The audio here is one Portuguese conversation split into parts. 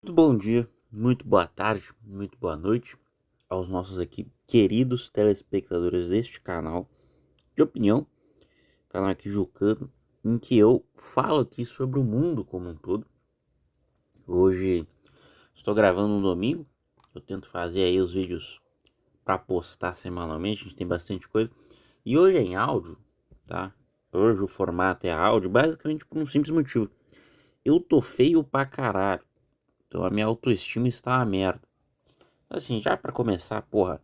Muito bom dia, muito boa tarde, muito boa noite aos nossos aqui queridos telespectadores deste canal de opinião, canal aqui Jucano, em que eu falo aqui sobre o mundo como um todo. Hoje estou gravando no domingo, eu tento fazer aí os vídeos para postar semanalmente, a gente tem bastante coisa. E hoje é em áudio, tá? Hoje o formato é áudio, basicamente por um simples motivo. Eu tô feio pra caralho, então a minha autoestima está uma merda. Assim, já pra começar, porra,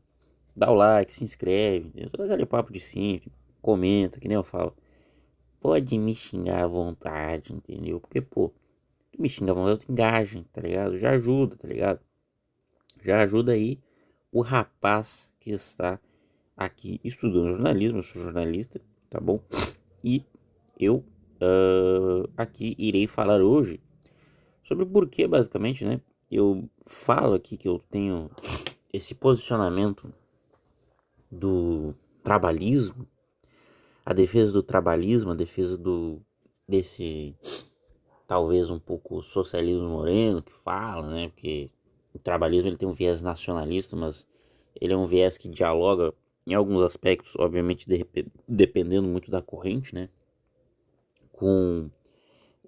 dá o like, se inscreve, entendeu? Todo aquele papo de sempre, comenta, que nem eu falo. Pode me xingar à vontade, entendeu? Porque, pô, tu me xinga à vontade, tu engaja, tá ligado? Já ajuda, tá ligado? Já ajuda aí o rapaz que está aqui estudando jornalismo, eu sou jornalista, tá bom? E eu aqui irei falar hoje sobre por que, basicamente, né? Eu falo aqui que eu tenho esse posicionamento do trabalhismo, a defesa do trabalhismo, a defesa desse talvez um pouco socialismo moreno que fala, né? Porque o trabalhismo ele tem um viés nacionalista, mas ele é um viés que dialoga em alguns aspectos, obviamente dependendo muito da corrente, né? Com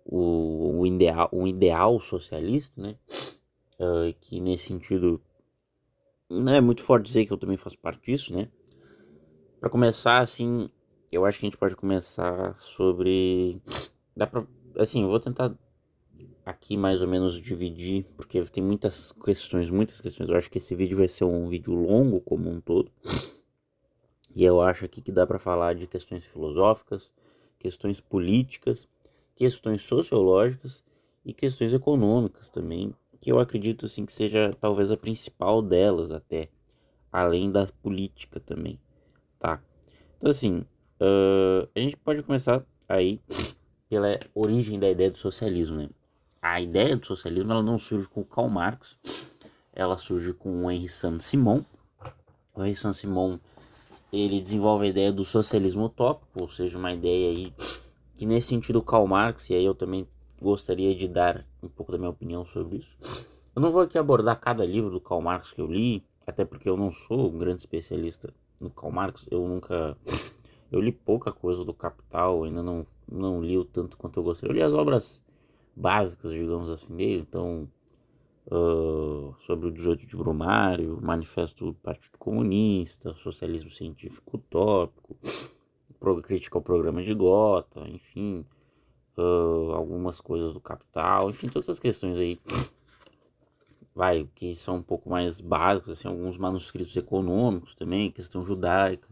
um ideal socialista, né? Que nesse sentido não é muito forte dizer que eu também faço parte disso, né? Para começar, assim, eu acho que a gente pode começar sobre. Dá pra. Assim, eu vou tentar aqui mais ou menos dividir, porque tem muitas questões, muitas questões. Eu acho que esse vídeo vai ser um vídeo longo como um todo. E eu acho aqui que dá para falar de questões filosóficas, questões políticas, questões sociológicas e questões econômicas também, que eu acredito assim que seja talvez a principal delas até, além da política também, tá? Então assim, a gente pode começar aí pela origem da ideia do socialismo, né? A ideia do socialismo ela não surge com Karl Marx, ela surge com o Henri Saint-Simon. O Henri Saint-Simon ele desenvolve a ideia do socialismo utópico, ou seja, uma ideia aí que nesse sentido Karl Marx, e aí eu também gostaria de dar um pouco da minha opinião sobre isso. Eu não vou aqui abordar cada livro do Karl Marx que eu li, até porque eu não sou um grande especialista no Karl Marx, eu li pouca coisa do Capital, ainda não li o tanto quanto eu gostaria. Eu li as obras básicas, digamos assim, dele, então sobre o 18 de Brumário, Manifesto do Partido Comunista, Socialismo Científico Utópico, crítica ao programa de Gotha, enfim, algumas coisas do Capital, enfim, todas as questões aí, que são um pouco mais básicas, assim, alguns manuscritos econômicos também, questão judaica,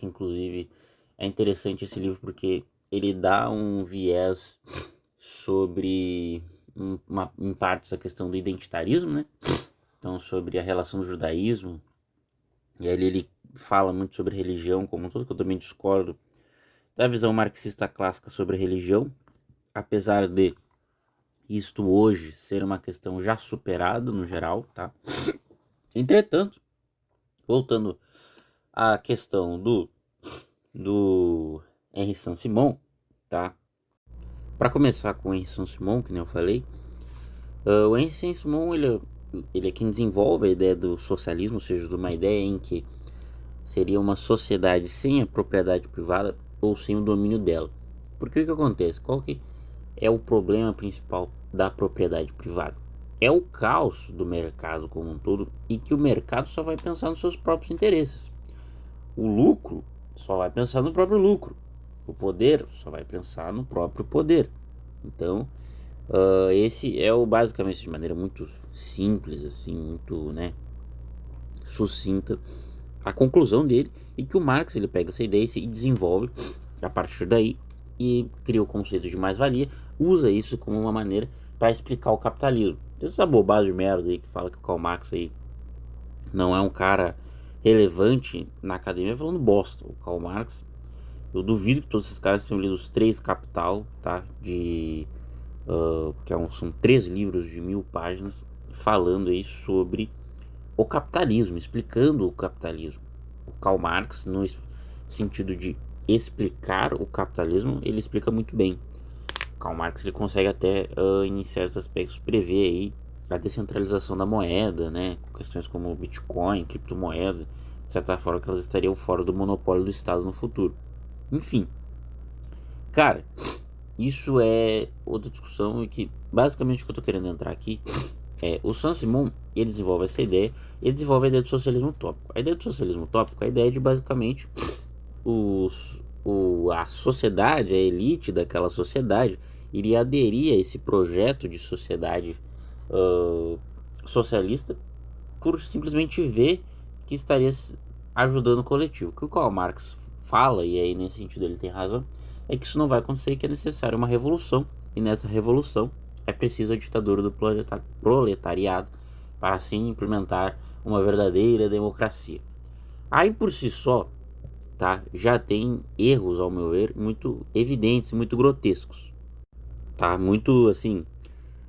inclusive, é interessante esse livro porque ele dá um viés sobre, em partes, a questão do identitarismo, né? Então, sobre a relação do judaísmo, e aí ele fala muito sobre religião como um todo, que eu também discordo da visão marxista clássica sobre religião, apesar de isto hoje ser uma questão já superada no geral, tá? Entretanto, voltando à questão do Henri Saint-Simon, tá? Para começar com o Henri Saint-Simon, que nem eu falei, o Henri Saint-Simon ele é quem desenvolve a ideia do socialismo, ou seja, de uma ideia em que seria uma sociedade sem a propriedade privada ou sem o domínio dela. Porque o que acontece? Qual que é o problema principal da propriedade privada? É o caos do mercado como um todo e que o mercado só vai pensar nos seus próprios interesses. O lucro só vai pensar no próprio lucro. O poder só vai pensar no próprio poder. Então, esse é o basicamente de maneira muito simples, assim, muito, né, sucinta, a conclusão dele, e que o Marx ele pega essa ideia e desenvolve a partir daí e cria o conceito de mais-valia, usa isso como uma maneira para explicar o capitalismo. Tem essa bobagem de merda aí que fala que o Karl Marx aí não é um cara relevante na academia falando bosta. O Karl Marx, eu duvido que todos esses caras tenham lido os três Capital, tá? São 3 livros de 1000 páginas falando aí sobre o capitalismo, explicando o capitalismo. O Karl Marx, no sentido de explicar o capitalismo, ele explica muito bem. Karl Marx ele consegue até, em certos aspectos, prever aí a descentralização da moeda, né? Com questões como Bitcoin, criptomoeda, de certa forma que elas estariam fora do monopólio do Estado no futuro. Enfim, cara, isso é outra discussão e que basicamente o que eu tô querendo entrar aqui é o Saint-Simon, ele desenvolve essa ideia, ele desenvolve a ideia do socialismo utópico. A ideia do socialismo utópico é a ideia de basicamente a sociedade, a elite daquela sociedade, iria aderir a esse projeto de sociedade uh, socialista por simplesmente ver que estaria ajudando o coletivo. O que o Karl Marx fala, e aí nesse sentido ele tem razão, é que isso não vai acontecer e que é necessária uma revolução, e nessa revolução é preciso a ditadura do proletariado para assim implementar uma verdadeira democracia. Aí por si só, tá, já tem erros, ao meu ver, muito evidentes, muito grotescos, tá, muito assim,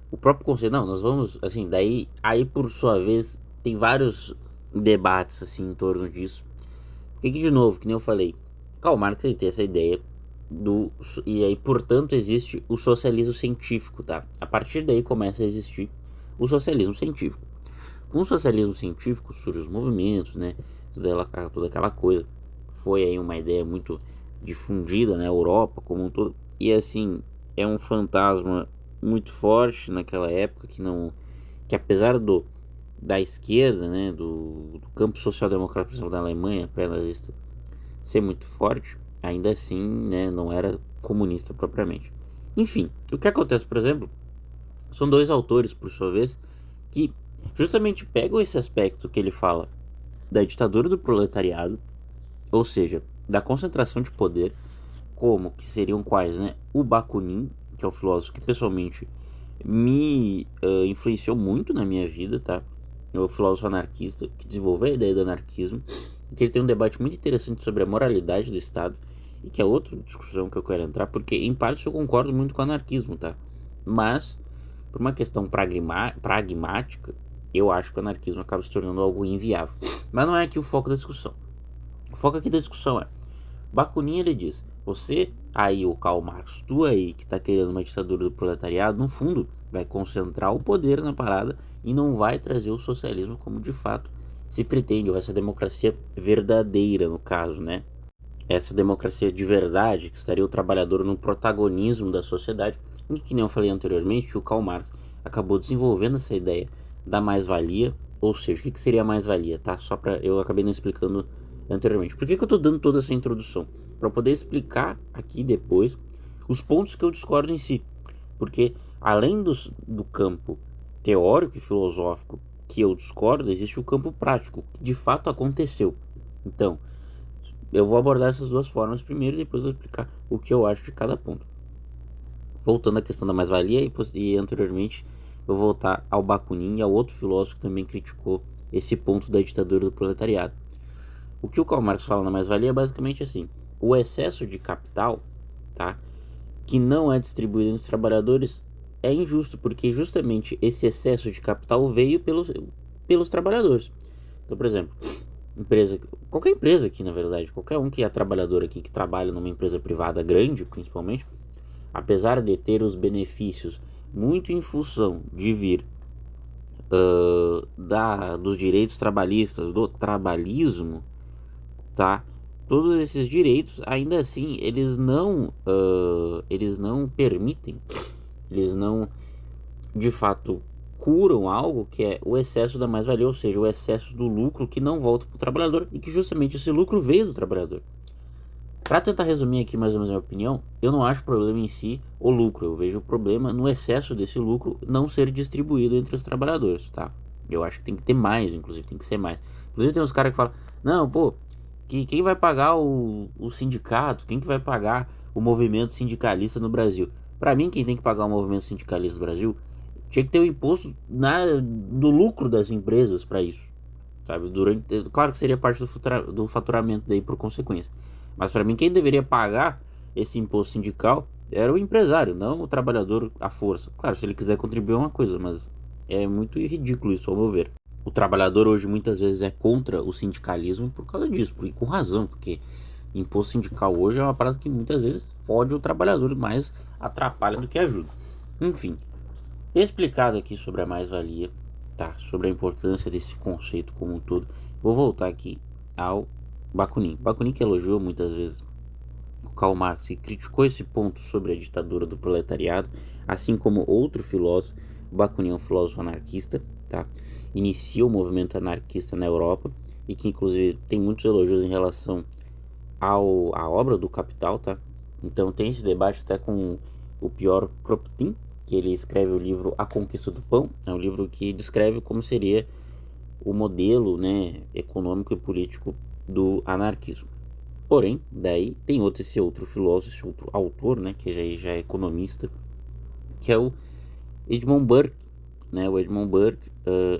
o próprio conceito, não, nós vamos, assim, daí, aí por sua vez, tem vários debates, assim, em torno disso, porque que de novo, que nem eu falei, Karl Marx ele tem essa ideia e aí, portanto, existe o socialismo científico, tá, a partir daí começa a existir o socialismo científico. Com o socialismo científico surgem os movimentos, né, toda aquela coisa, foi aí uma ideia muito difundida na Europa como um todo, e assim, é um fantasma muito forte naquela época que apesar da esquerda, né, do campo social-democrata, por exemplo, da Alemanha pré-nazista, ser muito forte, ainda assim, né, não era comunista propriamente. Enfim, o que acontece, por exemplo, são dois autores, por sua vez, que justamente pegam esse aspecto que ele fala da ditadura do proletariado, ou seja, da concentração de poder, como que seriam quais, né? O Bakunin, que é um filósofo que pessoalmente me influenciou muito na minha vida, tá? É um filósofo anarquista que desenvolveu a ideia do anarquismo e que ele tem um debate muito interessante sobre a moralidade do Estado e que é outra discussão que eu quero entrar, porque em parte eu concordo muito com o anarquismo, tá? Mas, por uma questão pragmática, eu acho que o anarquismo acaba se tornando algo inviável. Mas não é aqui o foco da discussão. O foco aqui da discussão é Bakunin, ele diz, você aí, o Karl Marx, tu aí que tá querendo uma ditadura do proletariado, no fundo, vai concentrar o poder na parada e não vai trazer o socialismo como de fato se pretende, ou essa democracia verdadeira, no caso, né? Essa democracia de verdade, que estaria o trabalhador no protagonismo da sociedade, e que nem eu falei anteriormente, o Karl Marx acabou desenvolvendo essa ideia da mais-valia, ou seja, o que seria a mais-valia, tá? Só para eu acabei não explicando anteriormente. Por que eu estou dando toda essa introdução? Para poder explicar aqui depois os pontos que eu discordo em si. Porque além do campo teórico e filosófico que eu discordo, existe o campo prático, que de fato aconteceu. Então, eu vou abordar essas duas formas primeiro e depois vou explicar o que eu acho de cada ponto. Voltando à questão da mais-valia e anteriormente vou voltar ao Bakunin e ao outro filósofo que também criticou esse ponto da ditadura do proletariado. O que o Karl Marx fala na mais-valia é basicamente assim: o excesso de capital, tá, que não é distribuído entre os trabalhadores é injusto, porque justamente esse excesso de capital veio pelos trabalhadores. Então, por exemplo, qualquer empresa aqui, na verdade, qualquer um que é trabalhador aqui, que trabalha numa empresa privada grande, principalmente, apesar de ter os benefícios muito em função de vir dos direitos trabalhistas, do trabalhismo, tá? Todos esses direitos, ainda assim, eles não permitem, eles não, de fato, curam algo que é o excesso da mais-valia, ou seja, o excesso do lucro que não volta para o trabalhador e que justamente esse lucro veio do trabalhador. Para tentar resumir aqui mais ou menos a minha opinião, eu não acho problema em si o lucro, eu vejo o problema no excesso desse lucro não ser distribuído entre os trabalhadores, tá? Eu acho que tem que ter mais, inclusive tem que ser mais. Inclusive tem uns caras que falam, não, pô, quem vai pagar o sindicato, quem que vai pagar o movimento sindicalista no Brasil? Para mim, quem tem que pagar o movimento sindicalista no Brasil tinha que ter o imposto do lucro das empresas para isso, sabe? Claro que seria parte do faturamento daí por consequência. Mas para mim, quem deveria pagar esse imposto sindical era o empresário, não o trabalhador à força. Claro, se ele quiser contribuir é uma coisa, mas é muito ridículo isso, ao meu ver. O trabalhador hoje muitas vezes é contra o sindicalismo por causa disso, com razão, porque Imposto sindical hoje é uma parada que muitas vezes fode o trabalhador e mais atrapalha do que ajuda. Enfim, explicado aqui sobre a mais-valia, tá? Sobre a importância desse conceito como um todo, vou voltar aqui ao Bakunin. Bakunin que elogiou muitas vezes o Karl Marx e criticou esse ponto sobre a ditadura do proletariado, assim como outro filósofo. Bakunin é um filósofo anarquista, tá? Inicia o movimento anarquista na Europa e que inclusive tem muitos elogios em relação à obra do Capital, tá? Então tem esse debate até com o Piotr Kropotkin, que ele escreve o livro A Conquista do Pão, é um livro que descreve como seria o modelo, né, econômico e político do anarquismo. Porém, daí tem esse outro filósofo, esse outro autor, né, que já é economista, que é o Edmund Burke, né, o Edmund Burke,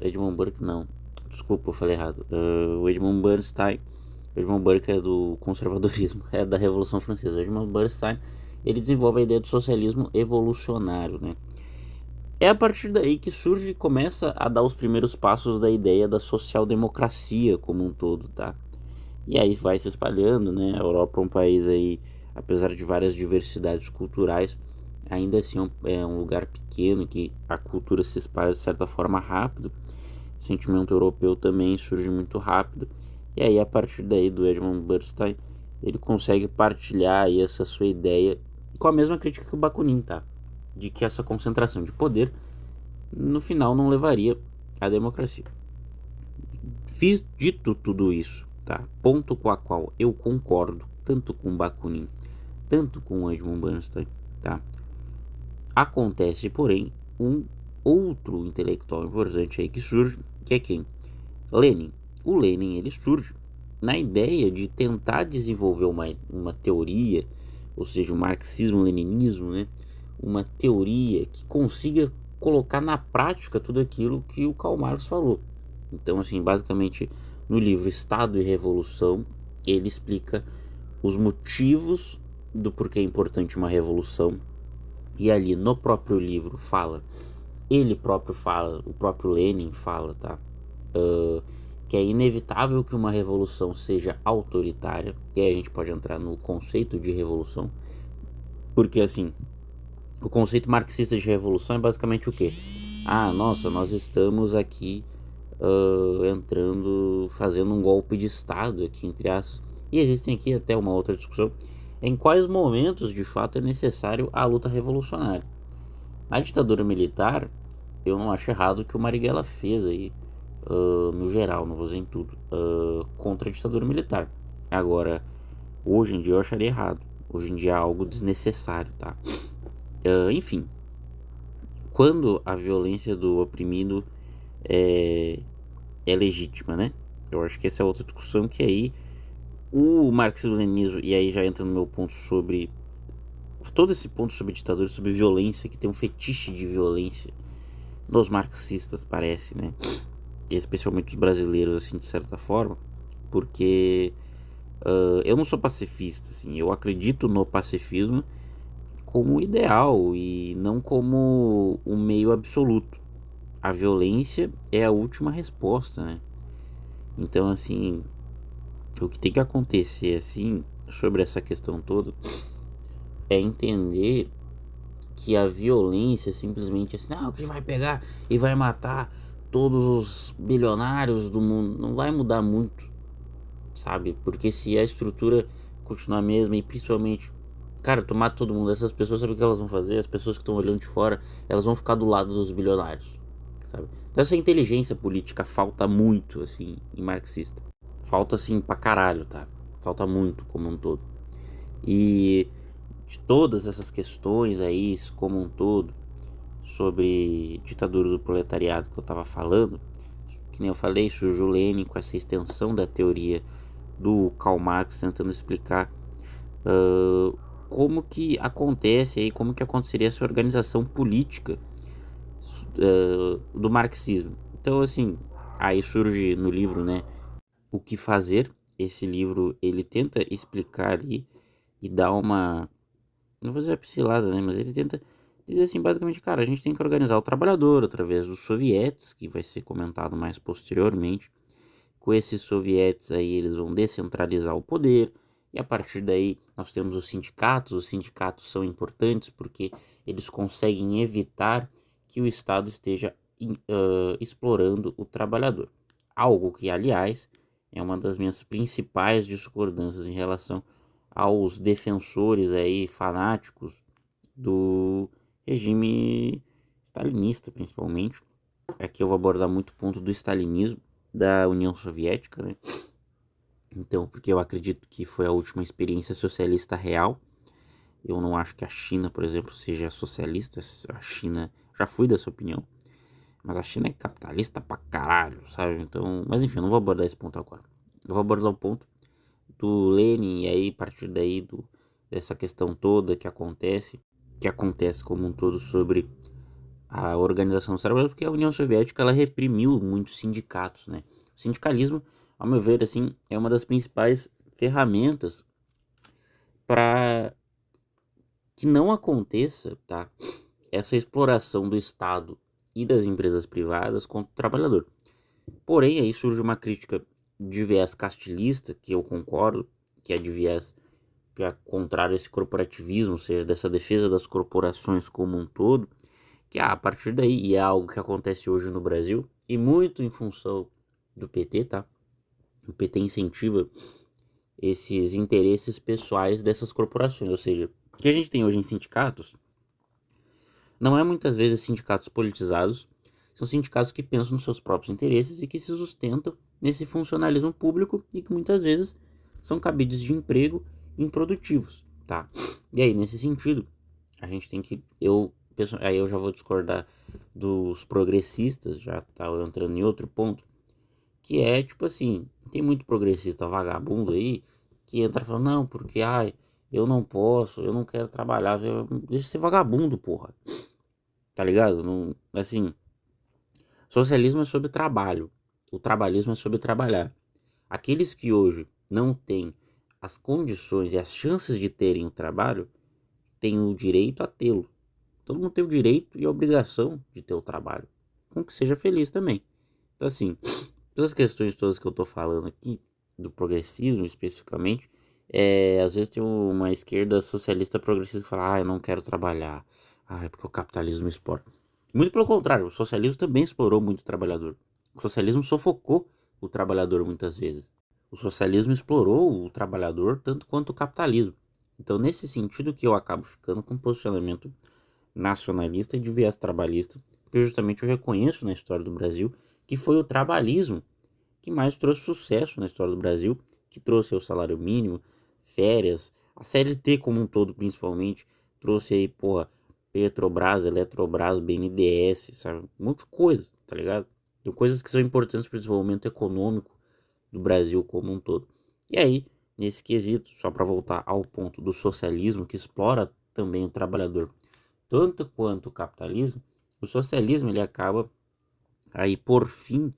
Edmund Burke não, desculpa, eu falei errado, o Edmund Bernstein. O Edmund Burke é do conservadorismo, é da Revolução Francesa. O Edmund Bernstein, ele desenvolve a ideia do socialismo evolucionário, né? É a partir daí que surge e começa a dar os primeiros passos da ideia da social-democracia como um todo, tá? E aí vai se espalhando, né? A Europa é um país aí, apesar de várias diversidades culturais, ainda assim é um lugar pequeno que a cultura se espalha de certa forma rápido. O sentimento europeu também surge muito rápido. E aí, a partir daí do Edmund Bernstein, ele consegue partilhar aí essa sua ideia com a mesma crítica que o Bakunin, tá? De que essa concentração de poder, no final, não levaria à democracia. Dito tudo isso, tá? Ponto com a qual eu concordo, tanto com o Bakunin, tanto com o Edmund Bernstein, tá? Acontece, porém, um outro intelectual importante aí que surge, que é quem? Lenin. O Lenin, ele surge na ideia de tentar desenvolver uma teoria, ou seja, o marxismo-leninismo, né? Uma teoria que consiga colocar na prática tudo aquilo que o Karl Marx falou. Então, assim, basicamente, no livro Estado e Revolução, ele explica os motivos do porquê é importante uma revolução. E ali no próprio livro fala, ele próprio fala, o próprio Lenin fala, tá? Que é inevitável que uma revolução seja autoritária. E aí a gente pode entrar no conceito de revolução. Porque assim, o conceito marxista de revolução é basicamente o quê? Ah, nossa, nós estamos aqui entrando, fazendo um golpe de Estado aqui, entre aspas. E existem aqui até uma outra discussão em quais momentos de fato é necessário a luta revolucionária. Na ditadura militar, eu não acho errado o que o Marighella fez aí, no geral, não vou dizer em tudo, contra a ditadura militar. Agora, hoje em dia eu acharia errado. Hoje em dia é algo desnecessário, tá? Enfim, quando a violência do oprimido é legítima, né? Eu acho que essa é outra discussão que aí o marxismo-leninismo, e aí já entra no meu ponto sobre todo esse ponto sobre ditadura, sobre violência, que tem um fetiche de violência nos marxistas, parece, né? Especialmente os brasileiros, assim, de certa forma, porque eu não sou pacifista, assim, eu acredito no pacifismo como ideal e não como um meio absoluto. A violência é a última resposta, né? Então, assim, o que tem que acontecer, assim, sobre essa questão toda, é entender que a violência simplesmente assim, o que vai pegar e vai matar todos os bilionários do mundo, não vai mudar muito, sabe? Porque se a estrutura continuar a mesma e principalmente, cara, tu mata todo mundo, essas pessoas, sabe o que elas vão fazer? As pessoas que estão olhando de fora, elas vão ficar do lado dos bilionários, sabe? Então essa inteligência política falta muito, assim, em marxista. Falta, assim, pra caralho, tá? Falta muito, como um todo. E de todas essas questões aí, como um todo, sobre ditadura do proletariado que eu estava falando, que nem eu falei, surge o Lenin com essa extensão da teoria do Karl Marx tentando explicar como que acontece aí, como que aconteceria essa organização política do marxismo. Então, assim, aí surge no livro, né, O que Fazer. Esse livro, ele tenta explicar ali e dar uma, não vou dizer a pincelada, né, mas ele tenta dizer assim, basicamente, cara, a gente tem que organizar o trabalhador através dos sovietes, que vai ser comentado mais posteriormente. Com esses sovietes aí, eles vão descentralizar o poder, E a partir daí nós temos os sindicatos são importantes porque eles conseguem evitar que o Estado esteja explorando o trabalhador. Algo que, aliás, é uma das minhas principais discordâncias em relação aos defensores aí fanáticos do regime stalinista, principalmente. Aqui eu vou abordar muito o ponto do stalinismo da União Soviética, né? Então, porque eu acredito que foi a última experiência socialista real. Eu não acho que a China, por exemplo, seja socialista. A China, já fui dessa opinião, mas a China é capitalista pra caralho, sabe? Então, mas enfim, eu não vou abordar esse ponto agora. Eu vou abordar o ponto do Lenin e aí a partir daí dessa questão toda que acontece como um todo sobre a organização dos trabalhadores, porque a União Soviética ela reprimiu muitos sindicatos, né? O sindicalismo, ao meu ver, assim, é uma das principais ferramentas para que não aconteça, tá, essa exploração do Estado e das empresas privadas contra o trabalhador. Porém, aí surge uma crítica de viés castilhista, que eu concordo, que é de viés que é contrário a esse corporativismo, ou seja, dessa defesa das corporações como um todo, que a partir daí, e é algo que acontece hoje no Brasil, e muito em função do PT, tá? O PT incentiva esses interesses pessoais dessas corporações, ou seja, o que a gente tem hoje em sindicatos não é muitas vezes sindicatos politizados, são sindicatos que pensam nos seus próprios interesses e que se sustentam nesse funcionalismo público e que muitas vezes são cabides de emprego improdutivos, tá? E aí, nesse sentido, a gente tem que, aí eu já vou discordar dos progressistas, já tá entrando em outro ponto, que é tipo assim, tem muito progressista vagabundo aí que entra falando, não, porque eu não posso, eu não quero trabalhar, deixa de ser vagabundo, porra. Tá ligado? Não, assim, socialismo é sobre trabalho, o trabalhismo é sobre trabalhar. Aqueles que hoje não têm as condições e as chances de terem o trabalho, têm o direito a tê-lo. Todo mundo tem o direito e a obrigação de ter o trabalho, com que seja feliz também. Então, assim, todas as questões todas que eu tô falando aqui, do progressismo especificamente, às vezes tem uma esquerda socialista progressista que fala, eu não quero trabalhar, é porque o capitalismo explora. Muito pelo contrário, o socialismo também explorou muito o trabalhador. O socialismo sufocou o trabalhador muitas vezes. O socialismo explorou o trabalhador tanto quanto o capitalismo. Então, nesse sentido que eu acabo ficando com um posicionamento nacionalista e de viés trabalhista, porque justamente eu reconheço na história do Brasil que foi o trabalhismo que mais trouxe sucesso na história do Brasil, que trouxe o salário mínimo, férias, a CLT como um todo principalmente, trouxe aí, porra, Petrobras, Eletrobras, BNDES, sabe? Um monte de coisa, tá ligado? Tem coisas que são importantes para o desenvolvimento econômico do Brasil como um todo. E aí, nesse quesito, só para voltar ao ponto do socialismo, que explora também o trabalhador, tanto quanto o capitalismo, o socialismo ele acaba aí por fim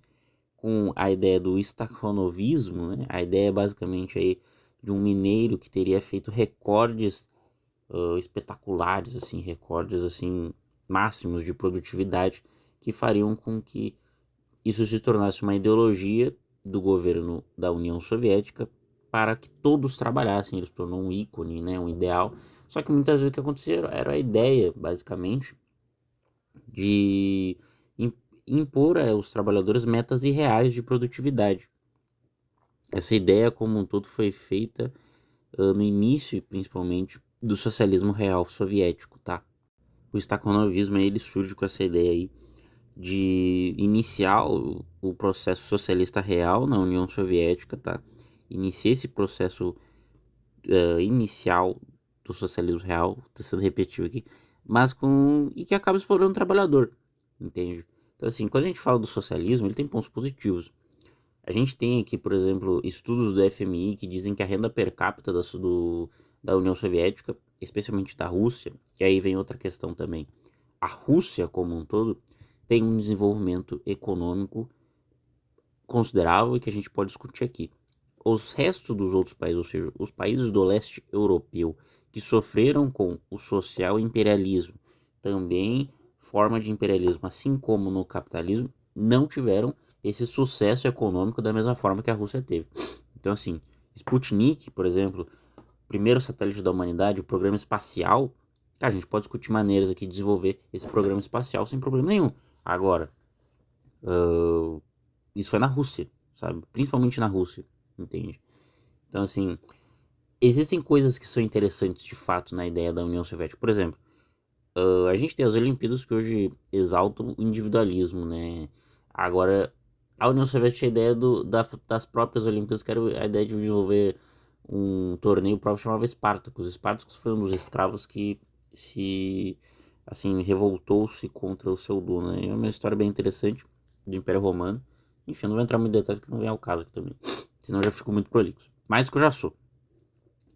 com a ideia do stakhanovismo, né? A ideia basicamente aí de um mineiro que teria feito recordes espetaculares, assim, recordes assim máximos de produtividade que fariam com que isso se tornasse uma ideologia do governo da União Soviética para que todos trabalhassem. Ele se tornou um ícone, né, um ideal. Só que muitas vezes o que acontecia era a ideia, basicamente, de impor aos trabalhadores metas irreais de produtividade. Essa ideia como um todo foi feita no início, principalmente, do socialismo real soviético, tá? O stakhanovismo ele surge com essa ideia aí de iniciar o processo socialista real na União Soviética, tá? Inicia esse processo inicial do socialismo real, tô sendo repetitivo aqui, mas e que acaba explorando o trabalhador, entende? Então assim, quando a gente fala do socialismo, ele tem pontos positivos. A gente tem aqui, por exemplo, estudos do FMI que dizem que a renda per capita da União Soviética, especialmente da Rússia, e aí vem outra questão também, a Rússia como um todo tem um desenvolvimento econômico considerável e que a gente pode discutir aqui. Os restos dos outros países, ou seja, os países do leste europeu que sofreram com o social imperialismo, também forma de imperialismo, assim como no capitalismo, não tiveram esse sucesso econômico da mesma forma que a Rússia teve. Então, assim, Sputnik, por exemplo, primeiro satélite da humanidade, o programa espacial, cara, a gente pode discutir maneiras aqui de desenvolver esse programa espacial sem problema nenhum. Agora, isso foi na Rússia, sabe? Principalmente na Rússia, entende? Então, assim, existem coisas que são interessantes de fato na ideia da União Soviética. Por exemplo, a gente tem as Olimpíadas que hoje exaltam o individualismo, né? Agora, a União Soviética tinha a ideia das próprias Olimpíadas, que era a ideia de desenvolver um torneio próprio chamado Espartacus. Espartacus foi um dos escravos que se, assim, revoltou-se contra o seu dono, né? É uma história bem interessante do Império Romano. Enfim, eu não vou entrar muito em detalhe porque não vem ao caso aqui também, senão eu já fico muito prolixo. Mais do que eu já sou.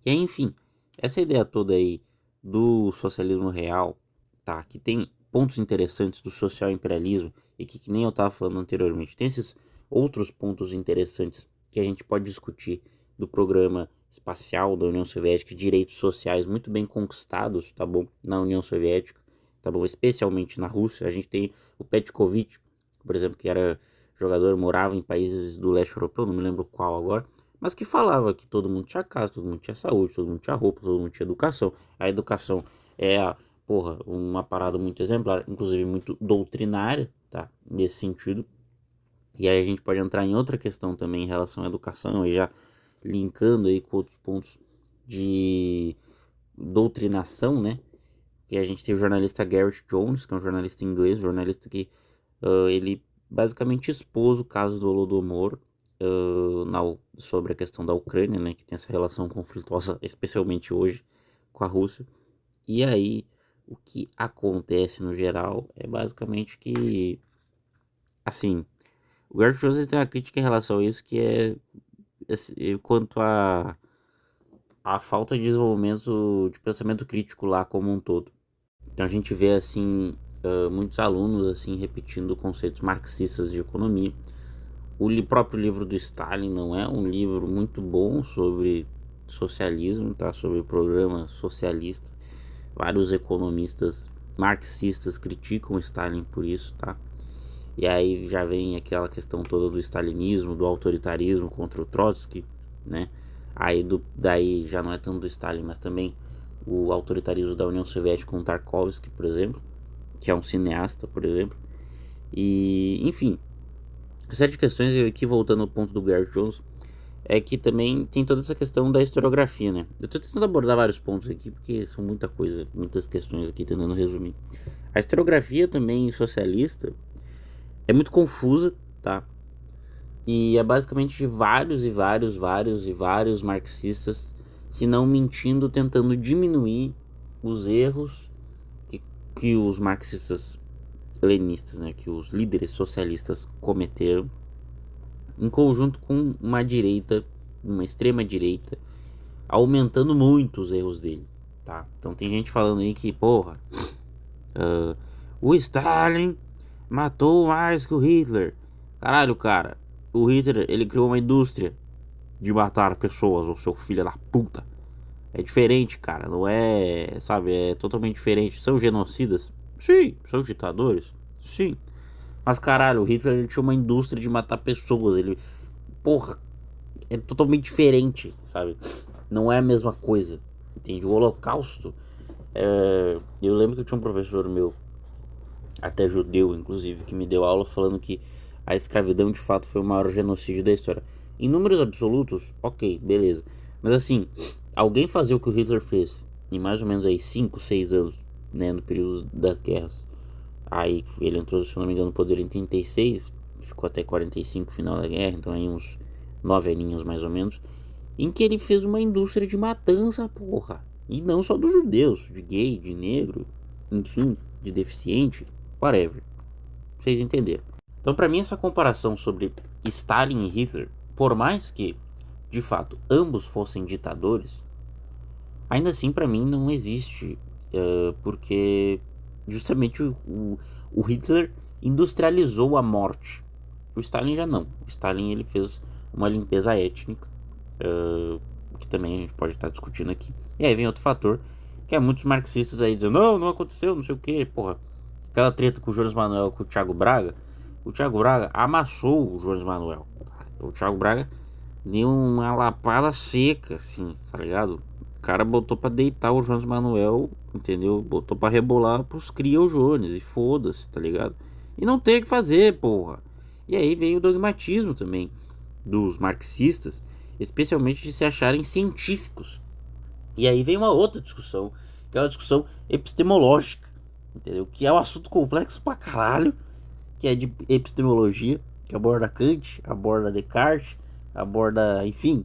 E aí, enfim, essa ideia toda aí do socialismo real, tá, que tem pontos interessantes do social imperialismo e que nem eu estava falando anteriormente, tem esses outros pontos interessantes que a gente pode discutir do programa espacial da União Soviética, direitos sociais muito bem conquistados, tá bom, na União Soviética, tá bom, especialmente na Rússia. A gente tem o Petkovic, por exemplo, que era jogador, morava em países do leste europeu, não me lembro qual agora, mas que falava que todo mundo tinha casa, todo mundo tinha saúde, todo mundo tinha roupa, todo mundo tinha educação. A educação é, uma parada muito exemplar, inclusive muito doutrinária, tá? Nesse sentido. E aí a gente pode entrar em outra questão também em relação à educação, e já linkando aí com outros pontos de doutrinação, né? Que a gente tem o jornalista Gareth Jones, que é um jornalista inglês, jornalista que ele basicamente expôs o caso do Holodomor sobre a questão da Ucrânia, né, que tem essa relação conflituosa, especialmente hoje, com a Rússia. E aí, o que acontece no geral é basicamente que, assim, o Gareth Jones tem uma crítica em relação a isso, que é quanto a falta de desenvolvimento de pensamento crítico lá como um todo. Então a gente vê, assim, muitos alunos, assim, repetindo conceitos marxistas de economia. O próprio livro do Stalin não é um livro muito bom sobre socialismo, tá? Sobre o programa socialista. Vários economistas marxistas criticam o Stalin por isso, tá? E aí já vem aquela questão toda do stalinismo, do autoritarismo contra o Trotsky, né? Aí daí já não é tanto do Stalin, mas também o autoritarismo da União Soviética com Tarkovsky, por exemplo, que é um cineasta, por exemplo. E, enfim, série de questões, e aqui voltando ao ponto do Gareth Jones, é que também tem toda essa questão da historiografia, né? Eu tô tentando abordar vários pontos aqui, porque são muita coisa, muitas questões aqui, tentando resumir. A historiografia também socialista é muito confusa, tá? E é basicamente de vários e vários marxistas, se não mentindo, tentando diminuir os erros que os marxistas leninistas, né, que os líderes socialistas cometeram, em conjunto com uma direita, uma extrema direita, aumentando muito os erros dele, tá? Então tem gente falando aí que, porra, o Stalin matou mais que o Hitler. Caralho, cara, o Hitler, ele criou uma indústria de matar pessoas, o seu filho da puta. É diferente, cara, não é, sabe, é totalmente diferente. São genocidas? Sim. São ditadores? Sim. Mas caralho, o Hitler, ele tinha uma indústria de matar pessoas, ele, porra, é totalmente diferente, sabe? Não é a mesma coisa, entende? O Holocausto, eu lembro que eu tinha um professor meu, até judeu inclusive, que me deu aula falando que a escravidão de fato foi o maior genocídio da história. Em números absolutos, ok, beleza. Mas assim, alguém fazer o que o Hitler fez em mais ou menos aí 5, 6 anos, né, no período das guerras. Aí ele entrou, se não me engano, no poder em 36, ficou até 45, final da guerra, então aí uns 9 aninhos mais ou menos, em que ele fez uma indústria de matança, porra. E não só dos judeus, de gay, de negro, enfim, de deficiente, whatever. Vocês entenderam. Então, para mim, essa comparação sobre Stalin e Hitler, por mais que, de fato, ambos fossem ditadores, ainda assim, para mim, não existe, porque justamente o Hitler industrializou a morte. O Stalin já não. O Stalin, ele fez uma limpeza étnica, que também a gente pode estar discutindo aqui. E aí vem outro fator, que é muitos marxistas aí dizendo, não aconteceu, não sei o que, porra. Aquela treta com o Jones Manuel, com o Thiago Braga amassou o Jones Manuel. O Thiago Braga deu uma lapada seca, assim, tá ligado? cara botou pra deitar o Jones Manuel, entendeu? Botou pra rebolar pros cria o Jones, e foda-se, tá ligado? E não tem o que fazer, porra. E aí vem o dogmatismo também dos marxistas, especialmente de se acharem científicos. E aí vem uma outra discussão, que é uma discussão epistemológica, entendeu? Que é um assunto complexo pra caralho, que é de epistemologia, que aborda Kant, aborda Descartes, aborda, enfim,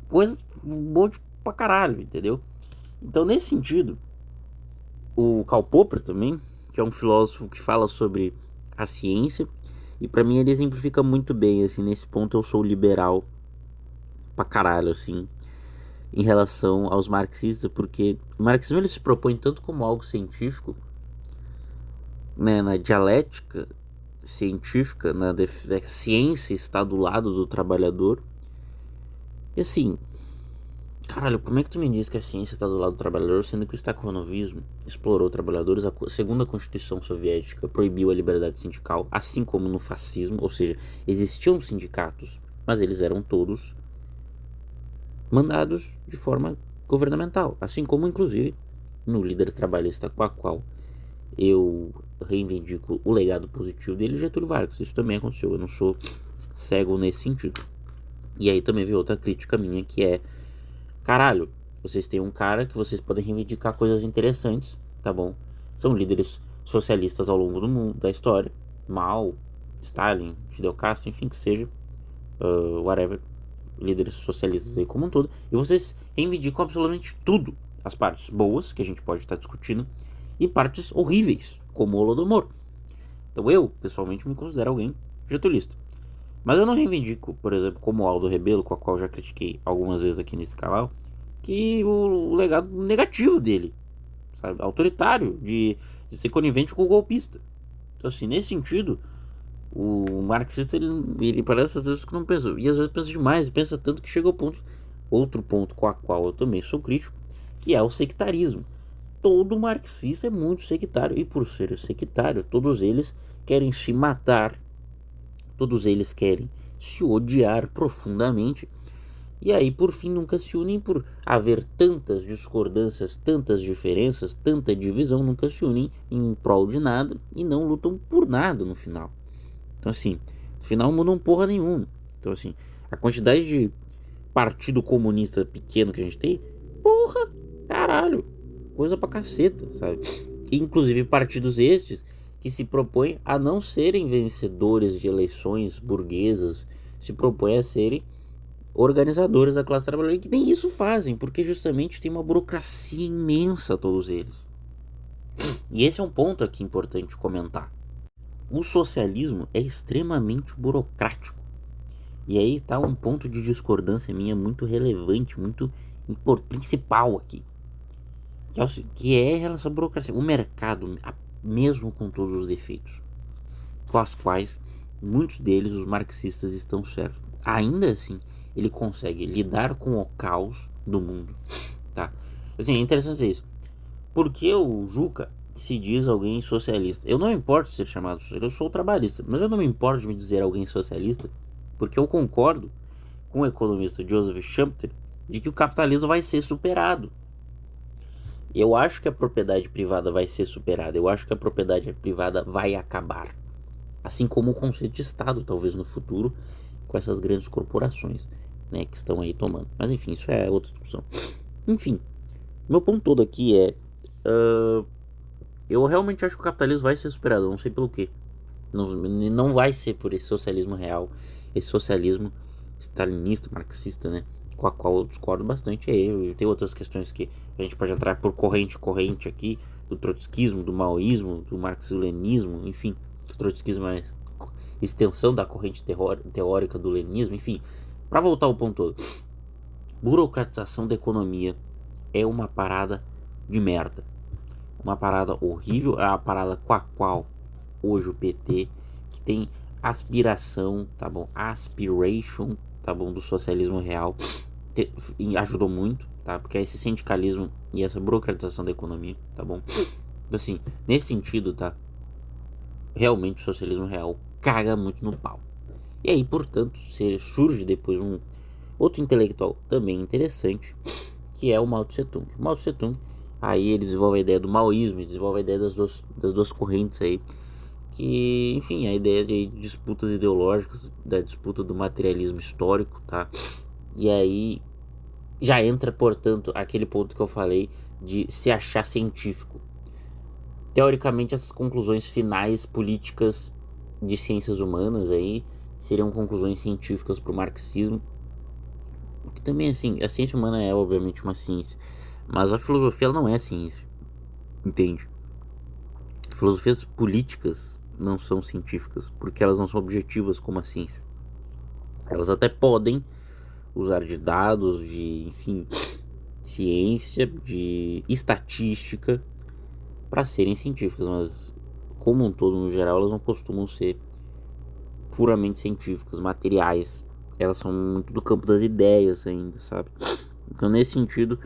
coisas, um monte pra caralho, entendeu? Então, nesse sentido, o Karl Popper também, que é um filósofo que fala sobre a ciência, e pra mim ele exemplifica muito bem, assim, nesse ponto eu sou liberal pra caralho, assim, em relação aos marxistas, porque o marxismo ele se propõe tanto como algo científico, né, na dialética científica, a ciência está do lado do trabalhador, e assim, caralho, como é que tu me diz que a ciência está do lado do trabalhador, sendo que o stakhanovismo explorou trabalhadores, a segunda Constituição Soviética proibiu a liberdade sindical, assim como no fascismo, ou seja, existiam sindicatos, mas eles eram todos mandados de forma governamental, assim como inclusive no líder trabalhista com a qual eu reivindico o legado positivo dele, Getúlio Vargas. Isso também aconteceu, eu não sou cego nesse sentido. E aí também veio outra crítica minha, que é: caralho, vocês têm um cara que vocês podem reivindicar coisas interessantes, tá bom? São líderes socialistas ao longo do mundo, da história. Mao, Stalin, Fidel Castro, enfim que seja, whatever, líderes socialistas aí como um todo. E vocês reivindicam absolutamente tudo. As partes boas, que a gente pode estar discutindo, e partes horríveis, como o Holodomor. Então eu, pessoalmente, me considero alguém getulista. Mas eu não reivindico, por exemplo, como o Aldo Rebelo, com a qual já critiquei algumas vezes aqui nesse canal, que o legado negativo dele, sabe, autoritário, de ser conivente com o golpista. Então, assim, nesse sentido, o marxista, ele parece às vezes que não pensa, e às vezes pensa demais, e pensa tanto que chega ao ponto, outro ponto com a qual eu também sou crítico, que é o sectarismo. Todo marxista é muito sectário, e por ser sectário, todos eles querem se matar, todos eles querem se odiar profundamente, e aí por fim nunca se unem, por haver tantas discordâncias, tantas diferenças, tanta divisão, nunca se unem em prol de nada e não lutam por nada no final. Então assim, no final não mudam porra nenhuma. Então assim, a quantidade de partido comunista pequeno que a gente tem, porra, caralho, coisa pra caceta, sabe? Inclusive partidos estes que se propõem a não serem vencedores de eleições burguesas, se propõem a serem organizadores da classe trabalhadora, que nem isso fazem, porque justamente tem uma burocracia imensa todos eles. E esse é um ponto aqui importante comentar. O socialismo é extremamente burocrático. E aí está um ponto de discordância minha muito relevante, muito principal aqui. Que é em relação à burocracia. O mercado, mesmo com todos os defeitos, com os quais muitos deles, os marxistas, estão certos, ainda assim, ele consegue lidar com o caos do mundo, tá? Assim, é interessante isso. Porque o Juca se diz alguém socialista? Eu não me importo de ser chamado socialista, eu sou trabalhista, mas eu não me importo de me dizer alguém socialista, porque eu concordo com o economista Joseph Schumpeter de que o capitalismo vai ser superado. Eu acho que a propriedade privada vai ser superada, eu acho que a propriedade privada vai acabar. Assim como o conceito de Estado, talvez no futuro, com essas grandes corporações, né, que estão aí tomando. Mas enfim, isso é outra discussão. Enfim, meu ponto todo aqui é... eu realmente acho que o capitalismo vai ser superado, não sei pelo quê. Não vai ser por esse socialismo real, esse socialismo stalinista, marxista, né, com a qual eu discordo bastante. Tem outras questões que a gente pode entrar por corrente aqui, do trotskismo, do maoísmo, do marxismo-leninismo, enfim. O trotskismo é extensão da corrente teórica do leninismo, enfim. Para voltar ao ponto todo, burocratização da economia é uma parada de merda. Uma parada horrível, é a parada com a qual hoje o PT, que tem aspiração, tá bom, aspiration, tá bom, do socialismo real, ajudou muito, tá, porque esse sindicalismo e essa burocratização da economia, tá bom, assim, nesse sentido, tá, realmente o socialismo real caga muito no pau. E aí, portanto, surge depois um outro intelectual também interessante, que é o Mao Tse Tung. O Mao Tse Tung, aí ele desenvolve a ideia do maoísmo, desenvolve a ideia das duas correntes aí, que, enfim, a ideia de disputas ideológicas, da disputa do materialismo histórico, tá? E aí já entra, portanto, aquele ponto que eu falei de se achar científico. Teoricamente, essas conclusões finais políticas de ciências humanas aí seriam conclusões científicas para o marxismo, porque também, assim, a ciência humana é obviamente uma ciência, mas a filosofia ela não é ciência, entende? Filosofias políticas não são científicas, porque elas não são objetivas como a ciência. Elas até podem usar de dados, de, enfim, ciência, de estatística para serem científicas, mas como um todo, no geral, elas não costumam ser puramente científicas, materiais. Elas são muito do campo das ideias ainda, sabe? Então, nesse sentido,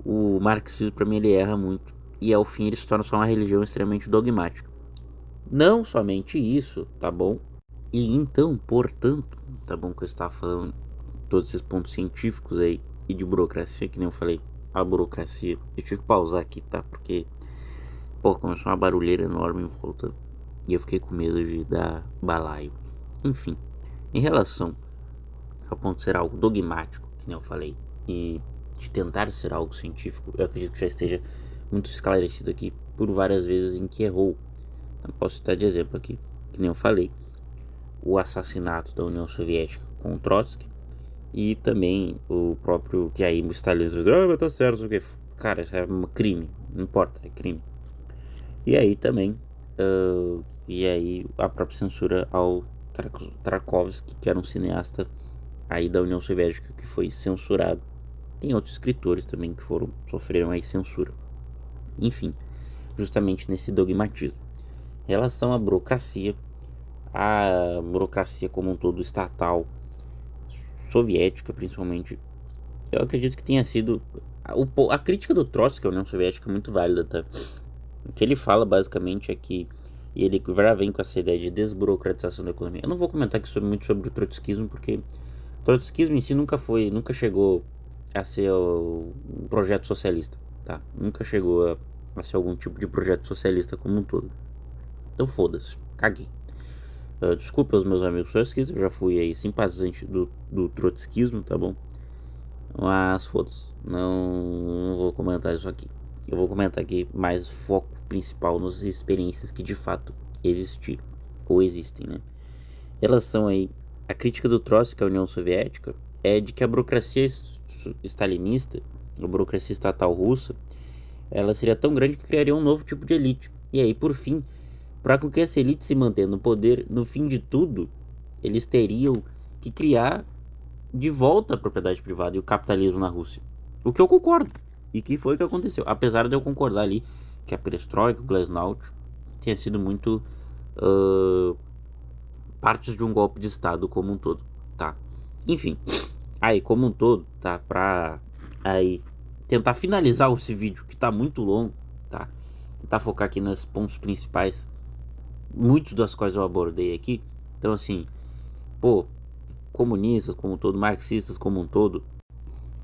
o marxismo, para mim, ele erra muito. E ao fim, ele se torna só uma religião extremamente dogmática. Não somente isso, tá bom? E então, portanto, tá bom que eu estava falando todos esses pontos científicos aí e de burocracia, que nem eu falei, a burocracia. Eu tive que pausar aqui, tá? Porque, pô, começou uma barulheira enorme em volta e eu fiquei com medo de dar balaio. Enfim, em relação ao ponto de ser algo dogmático, que nem eu falei, e de tentar ser algo científico, eu acredito que já esteja muito esclarecido aqui por várias vezes em que errou. Então, posso citar de exemplo aqui, que nem eu falei, o assassinato da União Soviética com o Trotsky e também o próprio, que aí o Stalin diz, mas tá certo, o que? Cara, isso é um crime, não importa, é crime. E aí também, e aí a própria censura ao Tarkovsky, que era um cineasta aí da União Soviética que foi censurado. Tem outros escritores também que sofreram aí censura. Enfim, justamente nesse dogmatismo. Em relação à burocracia, a burocracia como um todo estatal, soviética principalmente, eu acredito que tenha sido a crítica do Trotsky à União Soviética é muito válida, tá? O que ele fala basicamente é que, e ele já vem com essa ideia de desburocratização da economia. Eu não vou comentar aqui muito sobre o trotskismo, porque o trotskismo em si nunca chegou a ser um projeto socialista, tá? Nunca chegou a ser algum tipo de projeto socialista como um todo. Então foda-se, caguei. Desculpa os meus amigos trotskistas, eu já fui aí simpatizante do trotskismo, tá bom? Mas foda-se, não vou comentar isso aqui. Eu vou comentar aqui mais foco principal nas experiências que de fato existiram, ou existem, né? Em relação aí, a crítica do Trotsky à União Soviética é de que a burocracia stalinista, a burocracia estatal russa, ela seria tão grande que criaria um novo tipo de elite. E aí, por fim, para que essa elite se mantenha no poder, no fim de tudo, eles teriam que criar de volta a propriedade privada e o capitalismo na Rússia. O que eu concordo. E que foi o que aconteceu. Apesar de eu concordar ali que a perestroika, o glasnost, tenha sido muito partes de um golpe de Estado como um todo, tá? Enfim, aí como um todo, tá? Pra aí tentar finalizar esse vídeo que tá muito longo, tá? Tentar focar aqui nos pontos principais, muitos das quais eu abordei aqui. Então assim, pô, comunistas como um todo, marxistas como um todo,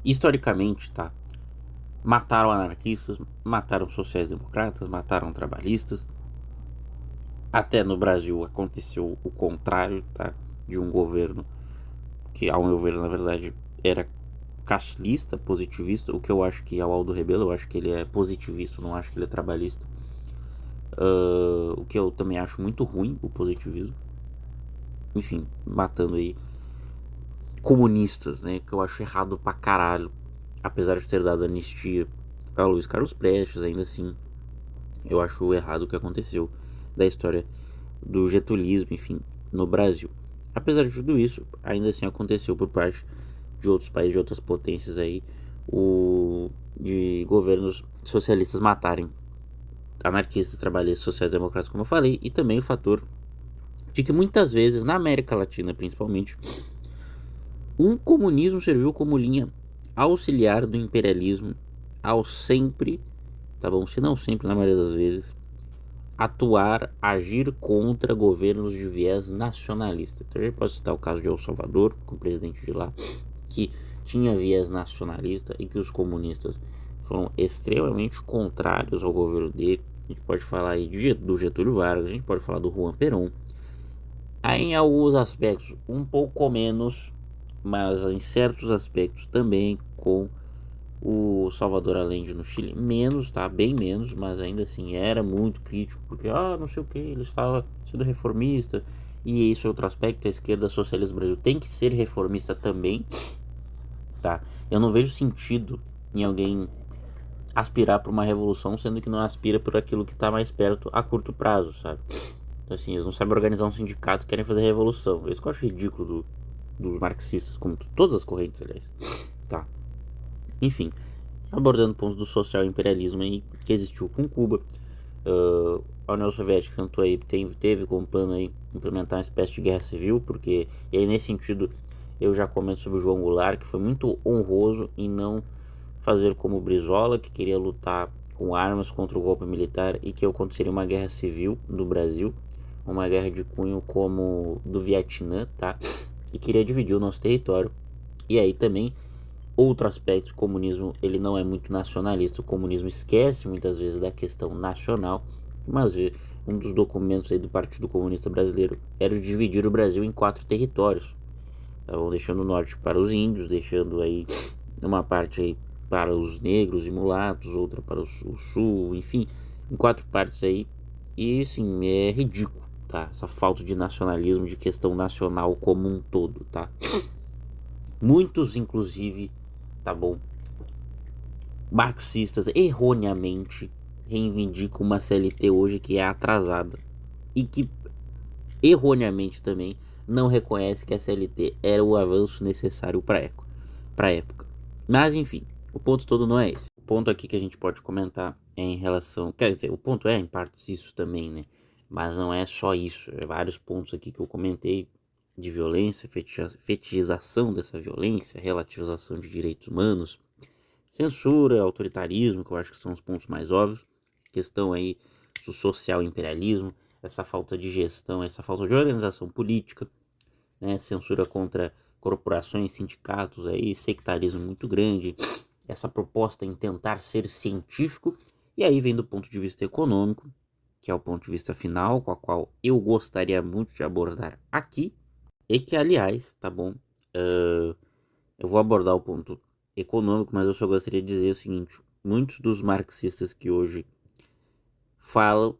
historicamente, tá? Mataram anarquistas, mataram sociais-democratas, mataram trabalhistas. Até no Brasil aconteceu o contrário, tá? De um governo que, ao meu ver, na verdade, era castlista, positivista, o que eu acho que é o Aldo Rebelo, eu acho que ele é positivista, não acho que ele é trabalhista. O que eu também acho muito ruim, o positivismo. Enfim, matando aí comunistas, né? Que eu acho errado pra caralho. Apesar de ter dado anistia a Luiz Carlos Prestes, ainda assim, eu acho errado o que aconteceu da história do getulismo, enfim, no Brasil. Apesar de tudo isso, ainda assim aconteceu por parte de outros países, de outras potências aí, de governos socialistas matarem anarquistas, trabalhistas, sociais-democratas, como eu falei, e também o fator de que muitas vezes, na América Latina principalmente, o comunismo serviu como linha auxiliar do imperialismo ao sempre, tá bom? Se não sempre, na maioria das vezes, agir contra governos de viés nacionalista. Então a gente pode citar o caso de El Salvador, com o presidente de lá, que tinha viés nacionalista e que os comunistas foram extremamente contrários ao governo dele. A gente pode falar aí do Getúlio Vargas, a gente pode falar do Juan Perón. Aí em alguns aspectos um pouco menos, mas em certos aspectos também com o Salvador Allende no Chile, menos, tá? Bem menos, mas ainda assim era muito crítico, porque, não sei o que, ele estava sendo reformista, e esse é outro aspecto, a esquerda socialista do Brasil tem que ser reformista também, tá? Eu não vejo sentido em alguém aspirar por uma revolução, sendo que não aspira por aquilo que está mais perto a curto prazo, sabe? Então, assim, eles não sabem organizar um sindicato, querem fazer revolução. Isso que eu acho ridículo dos marxistas, como todas as correntes, aliás. Tá. Enfim, abordando pontos do social imperialismo aí, que existiu com Cuba. A União Soviética tentou aí, teve como plano aí implementar uma espécie de guerra civil, porque, e aí nesse sentido, eu já comento sobre o João Goulart, que foi muito honroso em não fazer como o Brizola, que queria lutar com armas contra o golpe militar e que aconteceria uma guerra civil no Brasil, uma guerra de cunho como do Vietnã, tá? E queria dividir o nosso território. E aí também outro aspecto, o comunismo ele não é muito nacionalista, o comunismo esquece muitas vezes da questão nacional, mas um dos documentos aí do Partido Comunista Brasileiro era dividir o Brasil em 4 territórios, estavam deixando o norte para os índios, deixando aí uma parte aí para os negros e mulatos, outra para o sul, enfim, em 4 partes aí, e sim, é ridículo, tá? Essa falta de nacionalismo, de questão nacional como um todo, tá? Muitos, inclusive, tá bom, marxistas erroneamente reivindicam uma CLT hoje que é atrasada e que erroneamente também não reconhece que a CLT era o avanço necessário para a época. Mas enfim, o ponto todo não é esse. O ponto aqui que a gente pode comentar é em relação, quer dizer, o ponto é em partes isso também, né? Mas não é só isso, é vários pontos aqui que eu comentei de violência, fetichização dessa violência, relativização de direitos humanos, censura, autoritarismo, que eu acho que são os pontos mais óbvios, questão aí do social imperialismo, essa falta de gestão, essa falta de organização política, né, censura contra corporações, sindicatos aí, sectarismo muito grande, essa proposta em tentar ser científico, e aí vem do ponto de vista econômico, que é o ponto de vista final, com a qual eu gostaria muito de abordar aqui, e que aliás, tá bom, eu vou abordar o ponto econômico, mas eu só gostaria de dizer o seguinte: muitos dos marxistas que hoje falam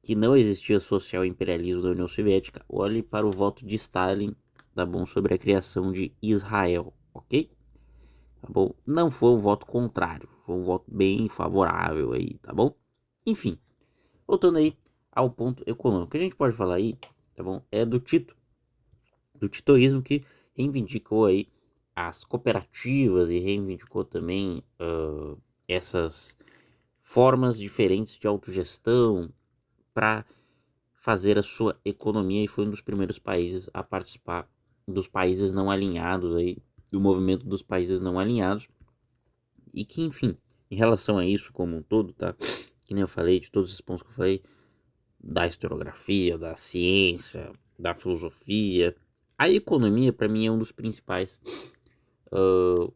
que não existia social imperialismo da União Soviética, olhe para o voto de Stalin, tá bom, sobre a criação de Israel, ok? Tá bom? Não foi um voto contrário, foi um voto bem favorável aí, tá bom? Enfim, voltando aí ao ponto econômico, o que a gente pode falar aí, tá bom, é do titoísmo que reivindicou aí as cooperativas e reivindicou também essas formas diferentes de autogestão para fazer a sua economia e foi um dos primeiros países a participar dos países não alinhados aí, do movimento dos países não alinhados e que, enfim, em relação a isso como um todo, tá? Que nem eu falei, de todos esses pontos que eu falei, da historiografia, da ciência, da filosofia, a economia para mim é um dos principais.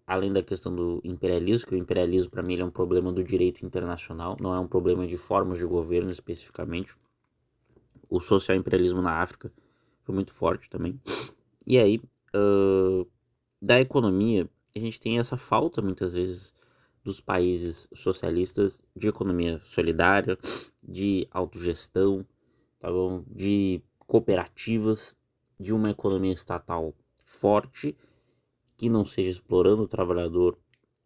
Além da questão do imperialismo, que o imperialismo para mim ele é um problema do direito internacional, não é um problema de formas de governo especificamente. O social imperialismo na África foi muito forte também. E aí, da economia, a gente tem essa falta muitas vezes dos países socialistas de economia solidária, de autogestão, tá bom? De cooperativas, de uma economia estatal forte que não seja explorando o trabalhador,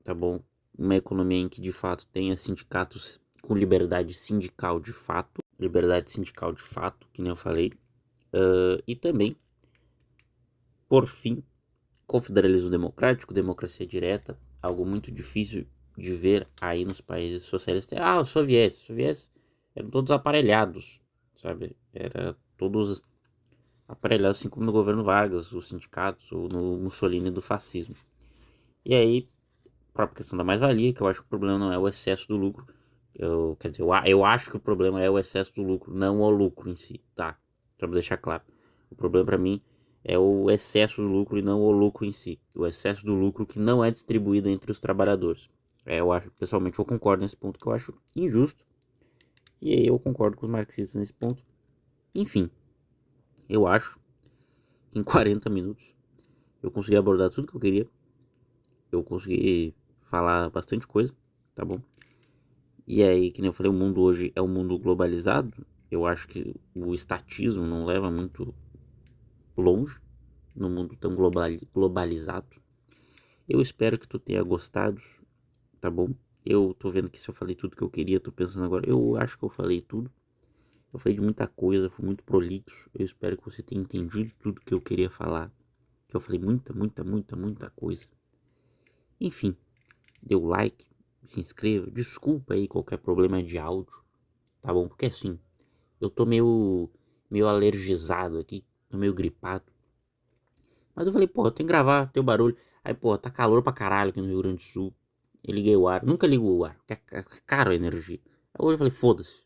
tá bom? Uma economia em que de fato tenha sindicatos com liberdade sindical de fato, que nem eu falei, e também, por fim, confederalismo democrático, democracia direta, algo muito difícil de ver aí nos países socialistas. Os soviéticos eram todos aparelhados, sabe? Era todos aparelhados, assim como no governo Vargas, os sindicatos, ou no Mussolini do fascismo. E aí, a própria questão da mais-valia, que eu acho que o problema não é o excesso do lucro. Quer dizer, eu acho que o problema é o excesso do lucro, não o lucro em si, tá? Só pra deixar claro. O problema para mim É o excesso do lucro e não o lucro em si. O excesso do lucro que não é distribuído entre os trabalhadores. Eu acho, pessoalmente, eu concordo nesse ponto que eu acho injusto. E aí eu concordo com os marxistas nesse ponto. Enfim, eu acho que em 40 minutos eu consegui abordar tudo que eu queria. Eu consegui falar bastante coisa, tá bom? E aí, que nem eu falei, o mundo hoje é um mundo globalizado. Eu acho que o estatismo não leva muito longe no mundo tão globalizado. Eu espero que tu tenha gostado, tá bom? Eu tô vendo que se eu falei tudo que eu queria, tô pensando agora, eu acho que eu falei tudo. Eu falei de muita coisa, fui muito prolixo. Eu espero que você tenha entendido tudo que eu queria falar. Que eu falei muita coisa. Enfim, dê o like, se inscreva. Desculpa aí qualquer problema de áudio, tá bom? Porque assim, eu tô meio alergizado aqui, tô meio gripado. Mas eu falei, pô, eu tenho que gravar, tem o barulho. Aí, pô, tá calor pra caralho aqui no Rio Grande do Sul. Eu liguei o ar, nunca ligo o ar, porque é caro a energia. Aí hoje eu falei, foda-se,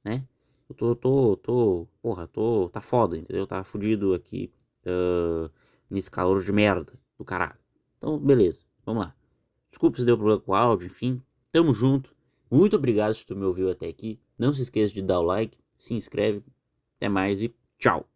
né? Tá foda, entendeu? Tá fudido aqui, nesse calor de merda do caralho. Então, beleza, vamos lá. Desculpa se deu problema com o áudio, enfim. Tamo junto. Muito obrigado se tu me ouviu até aqui. Não se esqueça de dar o like, se inscreve. Até mais e tchau.